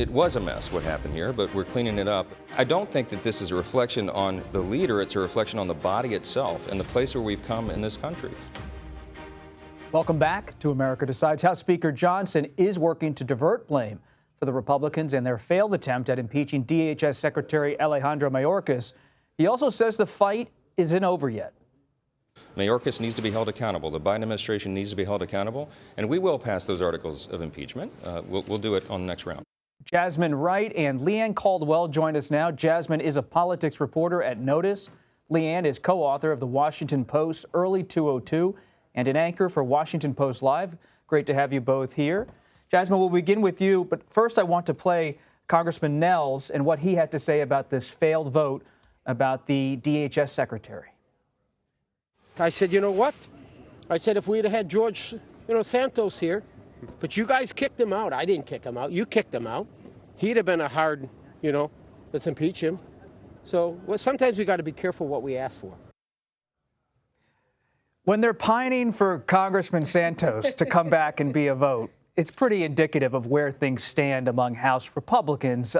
It was a mess what happened here, but we're cleaning it up. I don't think that this is a reflection on the leader, it's a reflection on the body itself and the place where we've come in this country. Welcome back to America Decides. House Speaker Johnson is working to divert blame for the Republicans and their failed attempt at impeaching DHS Secretary Alejandro Mayorkas. He also says the fight isn't over yet. Mayorkas needs to be held accountable. The Biden administration needs to be held accountable, and we will pass those articles of impeachment. We'll do it on the next round. Jasmine Wright and Leigh Ann Caldwell join us now. Jasmine is a politics reporter at NOTUS. Leigh Ann is co-author of the Washington Post's Early 202 and an anchor for Washington Post Live. Great to have you both here. Jasmine, we'll begin with you, but first I want to play Congressman Nels and what he had to say about this failed vote about the DHS secretary. I said, you know what? I said, if we'd have had George, Santos here, but you guys kicked him out. I didn't kick him out. You kicked him out. He'd have been a hard, let's impeach him. So sometimes we got to be careful what we ask for. When they're pining for Congressman Santos to come back and be a vote, it's pretty indicative of where things stand among House Republicans.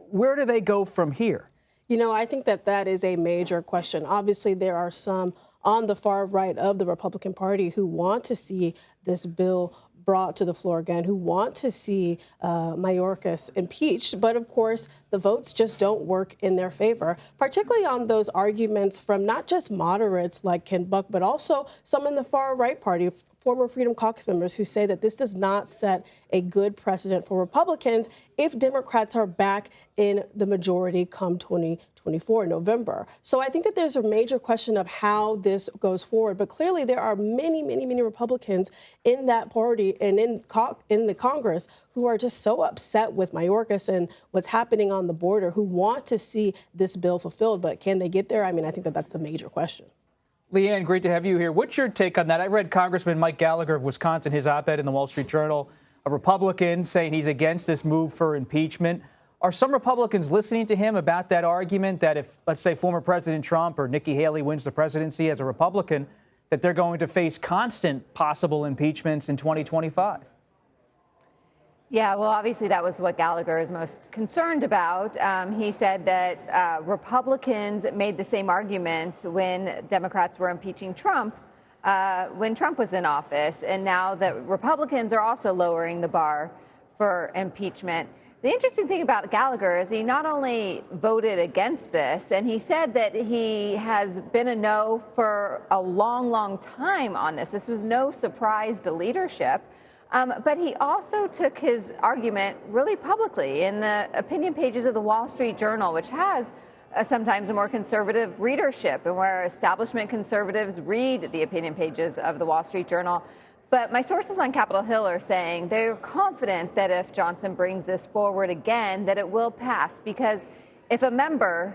Where do they go from here? I think that is a major question. Obviously, there are some on the far right of the Republican Party who want to see this bill brought to the floor again, who want to see Mayorkas impeached. But of course, the votes just don't work in their favor, particularly on those arguments from not just moderates like Ken Buck, but also some in the far right party, former Freedom Caucus members who say that this does not set a good precedent for Republicans if Democrats are back in the majority come 2024 November. So I think that there's a major question of how this goes forward. But clearly there are many, many, many Republicans in that party and in the Congress who are just so upset with Mayorkas and what's happening on the border, who want to see this bill fulfilled. But can they get there? I mean, I think that that's the major question. Leigh Ann, great to have you here. What's your take on that? I read Congressman Mike Gallagher of Wisconsin, his op-ed in the Wall Street Journal, a Republican saying he's against this move for impeachment. Are some Republicans listening to him about that argument that if, let's say, former President Trump or Nikki Haley wins the presidency as a Republican, that they're going to face constant possible impeachments in 2025? Yeah, well, obviously that was what Gallagher is most concerned about. He said that Republicans made the same arguments when Democrats were impeaching Trump when Trump was in office. And now that Republicans are also lowering the bar for impeachment. The interesting thing about Gallagher is he not only voted against this, and he said that he has been a no for a long, long time on this. This was no surprise to leadership. But he also took his argument really publicly in the opinion pages of the Wall Street Journal, which has sometimes a more conservative readership and where establishment conservatives read the opinion pages of the Wall Street Journal. But my sources on Capitol Hill are saying they're confident that if Johnson brings this forward again, that it will pass. Because if a member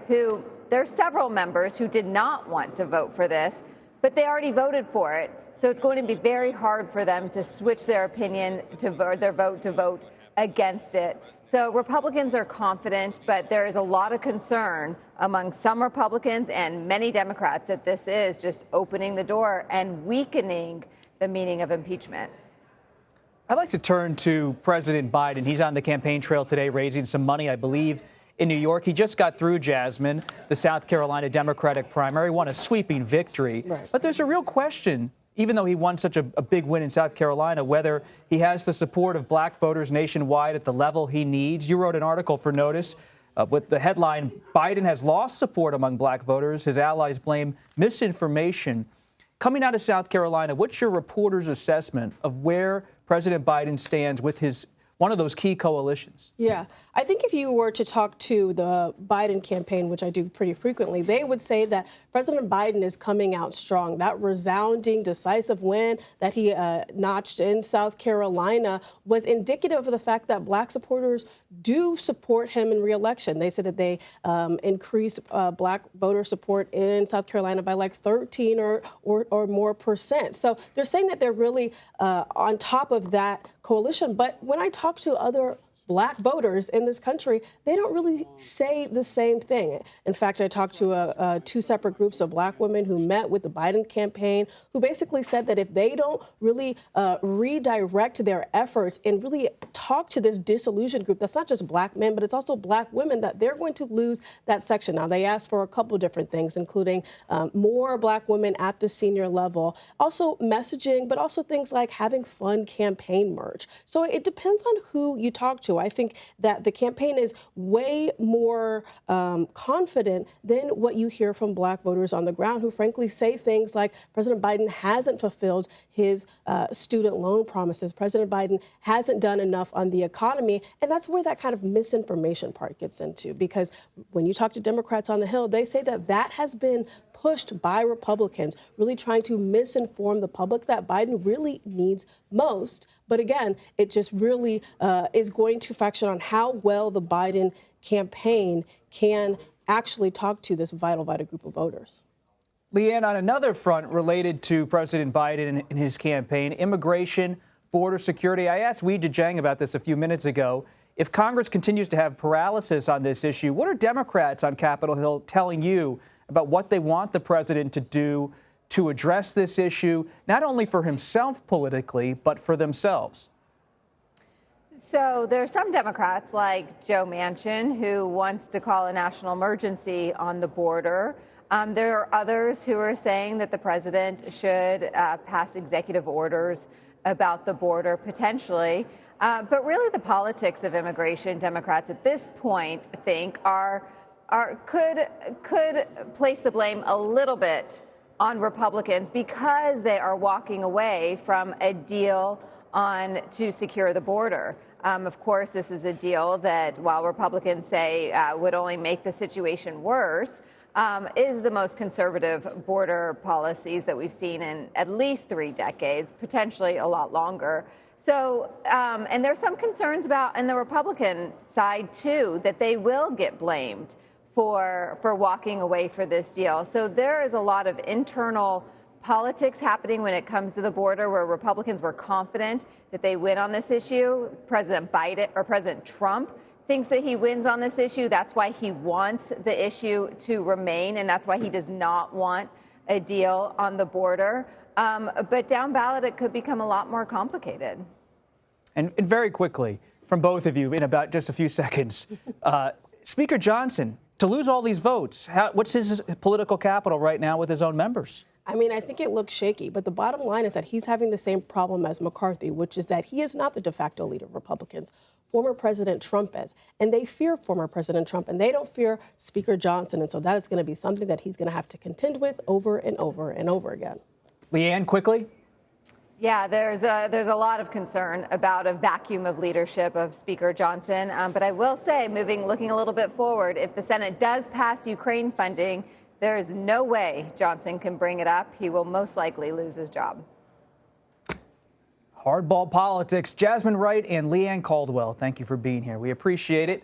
there's several members who did not want to vote for this, but they already voted for it. So it's going to be very hard for them to switch their opinion to vote against it. So Republicans are confident, but there is a lot of concern among some Republicans and many Democrats that this is just opening the door and weakening the meaning of impeachment. I'd like to turn to President Biden. He's on the campaign trail today raising some money, I believe, in New York. He just got through, Jasmine, the South Carolina Democratic primary, won a sweeping victory. Right. But there's a real question, even though he won such a big win in South Carolina, whether he has the support of black voters nationwide at the level he needs. You wrote an article for NOTUS with the headline, Biden has lost support among black voters. His allies blame misinformation. Coming out of South Carolina, what's your reporter's assessment of where President Biden stands with one of those key coalitions? Yeah, I think if you were to talk to the Biden campaign, which I do pretty frequently, they would say that President Biden is coming out strong. That resounding, decisive win that he notched in South Carolina was indicative of the fact that black supporters do support him in re-election. They said that they increased black voter support in South Carolina by like 13 or more percent. So they're saying that they're really on top of that coalition. But when I talk to other black voters in this country, they don't really say the same thing. In fact, I talked to two separate groups of black women who met with the Biden campaign, who basically said that if they don't really redirect their efforts and really talk to this disillusioned group, that's not just black men, but it's also black women, that they're going to lose that section. Now, they asked for a couple of different things, including more black women at the senior level, also messaging, but also things like having fun campaign merch. So it depends on who you talk to. I think that the campaign is way more confident than what you hear from black voters on the ground, who frankly say things like President Biden hasn't fulfilled his student loan promises. President Biden hasn't done enough on the economy. And that's where that kind of misinformation part gets into, because when you talk to Democrats on the Hill, they say that that has been pushed by Republicans, really trying to misinform the public that Biden really needs most. But again, it just really is going to function on how well the Biden campaign can actually talk to this vital group of voters. Leigh Ann, on another front related to President Biden and his campaign, immigration, border security. I asked Weijia Jiang about this a few minutes ago. If Congress continues to have paralysis on this issue, what are Democrats on Capitol Hill telling you about what they want the president to do to address this issue, not only for himself politically, but for themselves? So there are some Democrats like Joe Manchin who wants to call a national emergency on the border. There are others who are saying that the president should pass executive orders about the border potentially. But really the politics of immigration, Democrats at this point think could place the blame a little bit on Republicans because they are walking away from a deal to secure the border. Of course, this is a deal that, while Republicans say would only make the situation worse, is the most conservative border policies that we've seen in at least 3 decades, potentially a lot longer. So, and there's some concerns about, in the Republican side too, that they will get blamed for walking away for this deal. So there is a lot of internal politics happening when it comes to the border, where Republicans were confident that they win on this issue. President Biden or President Trump thinks that he wins on this issue. That's why he wants the issue to remain, and that's why he does not want a deal on the border. But down ballot, it could become a lot more complicated. And very quickly, from both of you, in about just a few seconds, Speaker Johnson, to lose all these votes, what's his political capital right now with his own members? I mean, I think it looks shaky, but the bottom line is that he's having the same problem as McCarthy, which is that he is not the de facto leader of Republicans. Former President Trump is, and they fear former President Trump, and they don't fear Speaker Johnson. And so that is going to be something that he's going to have to contend with over and over and over again. Leigh Ann, quickly. Yeah, there's a lot of concern about a vacuum of leadership of Speaker Johnson. But I will say, looking a little bit forward, if the Senate does pass Ukraine funding, there is no way Johnson can bring it up. He will most likely lose his job. Hardball politics. Jasmine Wright and Leigh Ann Caldwell, thank you for being here. We appreciate it.